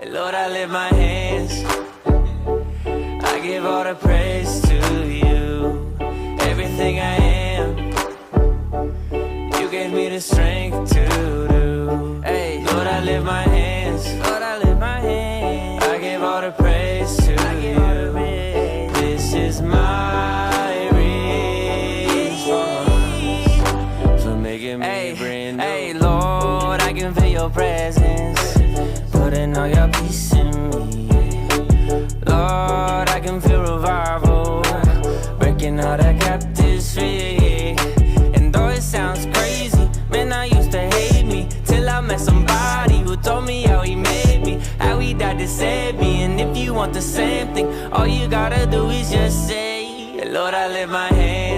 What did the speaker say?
Lord, I lift my hands. I give all the praise to you. Everything I am, you gave me the strength to do. Hey, Lord, I lift my hands. Lord, I lift my hands. I give all the praise to you. This is my response for making me brand new. Hey, Lord, I can feel your presence, putting all your peace in me. Lord, I can feel revival, breaking all the captives free. And though it sounds crazy, man, I used to hate me, till I met somebody who told me how he made me, how he died to save me. And if you want the same thing, all you gotta do is just say, Lord, I lift my hands.